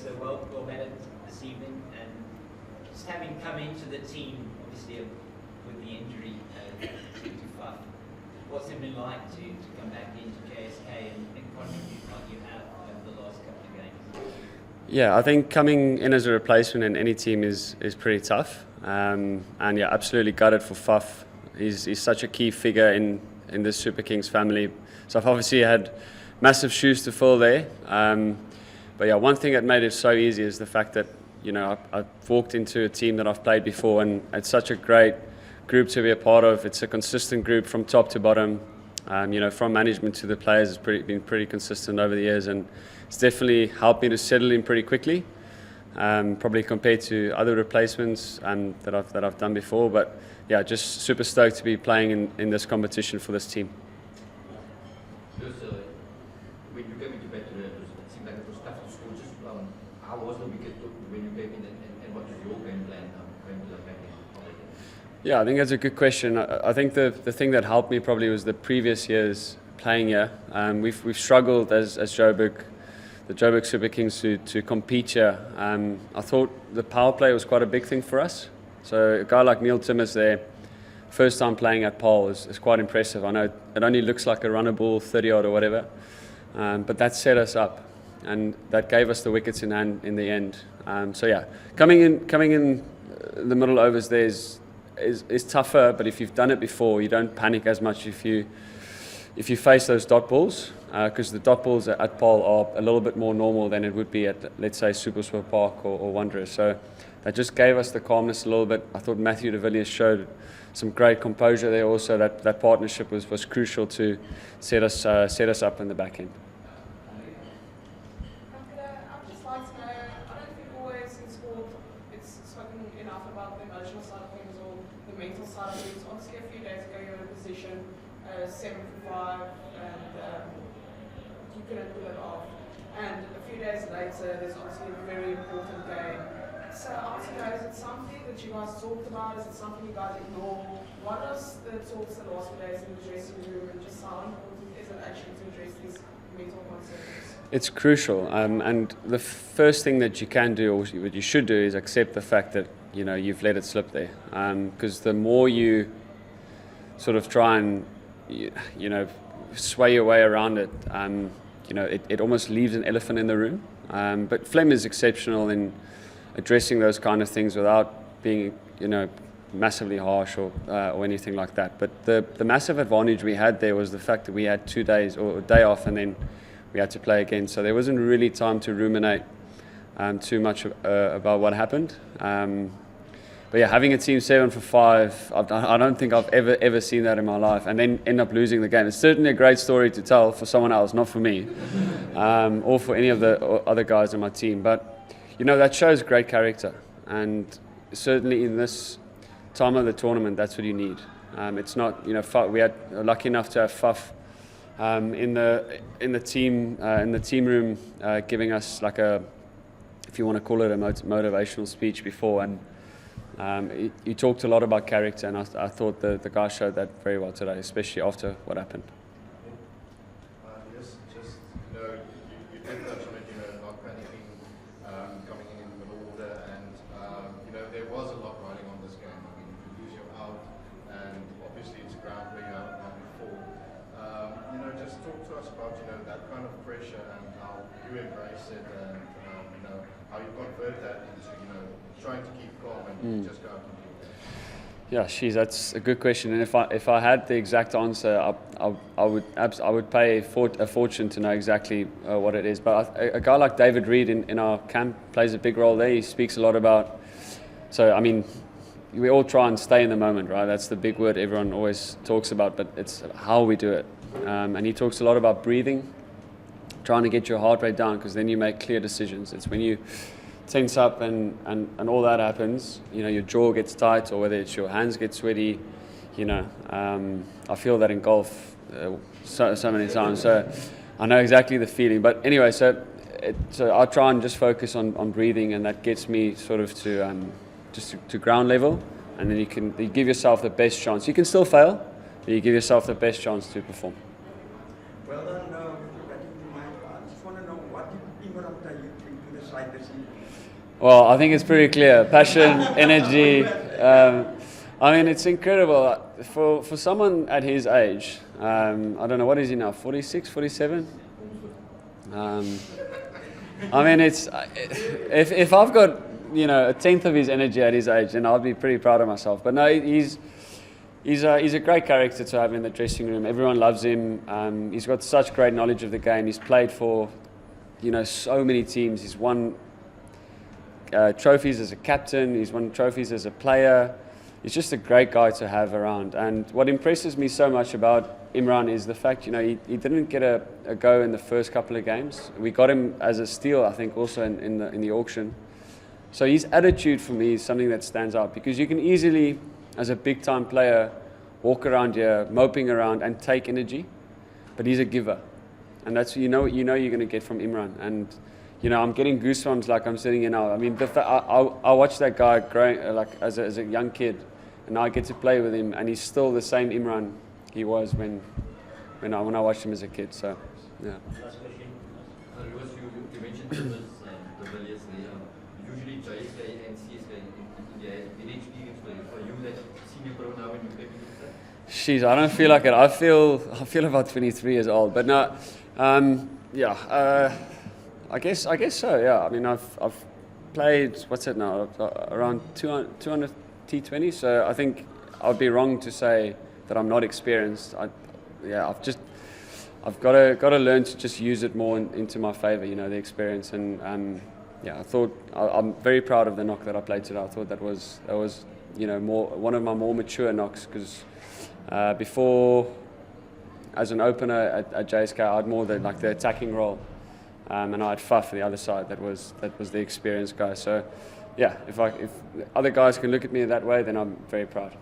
so well met this evening, and just having come into the team, obviously with the injury to Faf, what's it been like to come back into JSK and contribute like you have over the last couple of games? Yeah, I think coming in as a replacement in any team is pretty tough, and yeah, absolutely gutted for Faf. He's such a key figure in this Super Kings family, so I've obviously had massive shoes to fill there. But yeah, one thing that made it so easy is the fact that, you know, I've walked into a team that I've played before, and it's such a great group to be a part of. It's a consistent group from top to bottom. You know, from management to the players, it's been pretty consistent over the years, and it's definitely helped me to settle in pretty quickly, probably compared to other replacements that I've done before. But yeah, just super stoked to be playing in this competition for this team. When you came into Plody, it seemed like it was tough to score. Just how was the wicket when you came in, and what was your game plan going to the back end? Yeah, I think that's a good question. I think the thing that helped me probably was the previous years playing here. We've struggled as Joburg, the Joburg Super Kings, to compete here. I thought the power play was quite a big thing for us. So a guy like Neil Timmers there, first time playing at pole is quite impressive. I know it only looks like a runner ball, 30 odd or whatever. But that set us up, and that gave us the wickets in hand in the end. So yeah, coming in the middle overs there is tougher. But if you've done it before, you don't panic as much if you face those dot balls, because the dot balls at pole are a little bit more normal than it would be at, let's say, Super Sport Park or Wanderers. So that just gave us the calmness a little bit. I thought Matthew de Villiers showed some great composure there. Also, that partnership was crucial to set us up in the back end. Emotional side of things or the mental side of things. Obviously, a few days ago you were in a position 7 for 5 and you couldn't pull it off. And a few days later, there's obviously a very important game. So, obviously, is it something that you guys talked about? Is it something you guys ignore? What was the talks the last few days in the dressing room, and just how important is it actually to address these mental concerns? It's crucial, and the first thing that you can do, or what you should do, is accept the fact that, you know, you've let it slip there. Because the more you sort of try and, you know, sway your way around it, you know, it almost leaves an elephant in the room. But Flem is exceptional in addressing those kind of things without being, you know, massively harsh or anything like that. But the massive advantage we had there was the fact that we had 2 days or a day off, and then we had to play again. So there wasn't really time to ruminate too much about what happened. But yeah, having a team 7 for 5, I don't think I've ever seen that in my life, and then end up losing the game. It's certainly a great story to tell for someone else, not for me, or for any of the other guys on my team. But you know, that shows great character, and certainly in this time of the tournament, that's what you need. It's not, you know, we had lucky enough to have Faf in the team room, giving us like a, if you want to call it a motivational speech before, and he talked a lot about character, and I thought the guy showed that very well today, especially after what happened. Just you know, you did touch on it, you know, not panicking, coming in the middle order, and you know, there was a lot riding on this game. I mean, if you lose, you're out, and obviously it's ground where you haven't gone before. You know, just talk to us about, you know, that kind of pressure and how you embrace it, and you know, how you convert that into, you know, trying to keep calm and just go out and do it. Yeah, that's a good question. And if I had the exact answer, I would pay a fortune to know exactly what it is. But a guy like David Reed in our camp plays a big role there. He speaks a lot about. So I mean, we all try and stay in the moment, right? That's the big word everyone always talks about, but it's how we do it. And he talks a lot about breathing, trying to get your heart rate down, because then you make clear decisions. It's when you tense up and all that happens, you know, your jaw gets tight, or whether it's your hands get sweaty, you know. I feel that in golf so many times, so I know exactly the feeling. But anyway, so I try and just focus on breathing, and that gets me sort of to ground level, and then you give yourself the best chance. You can still fail, but you give yourself the best chance to perform. Well done, getting to my part. I just want to know what did Ingrid tell you to the beside the scene? Well, I think it's pretty clear. Passion, energy. I mean, it's incredible. For someone at his age, I don't know, what is he now, 46, 47? I mean, if I've got, you know, a tenth of his energy at his age, then I'll be pretty proud of myself. But no, he's a great character to have in the dressing room. Everyone loves him. He's got such great knowledge of the game. He's played for, you know, so many teams. He's won trophies as a captain. He's won trophies as a player. He's just a great guy to have around. And what impresses me so much about Imran is the fact, you know, he didn't get a go in the first couple of games. We got him as a steal, I think, also in the auction. So his attitude for me is something that stands out, because you can easily, as a big-time player, walk around here, moping around and take energy, but he's a giver. And that's you know you're going to get from Imran. And, you know, I'm getting goosebumps like I'm sitting here now. I mean, I watched that guy growing, like as a young kid, and now I get to play with him, and he's still the same Imran he was when I watched him as a kid. So, yeah. Last question. Leus, you mentioned the Villiers there. Usually JSK and CSK in India has been experienced for you that senior pro now when you came into that? Jeez, I don't feel like it. I feel about 23 years old. But no, I guess so. Yeah. I mean, I've played, what's it now, around 200 T20. So I think I'd be wrong to say that I'm not experienced. I've got to learn to just use it more into my favour. You know, the experience. And I'm very proud of the knock that I played today. I thought that was you know, one of my more mature knocks, because before, as an opener at JSK, I had more the attacking role. And I had Faf on the other side. That was the experienced guy. So, yeah, if other guys can look at me that way, then I'm very proud.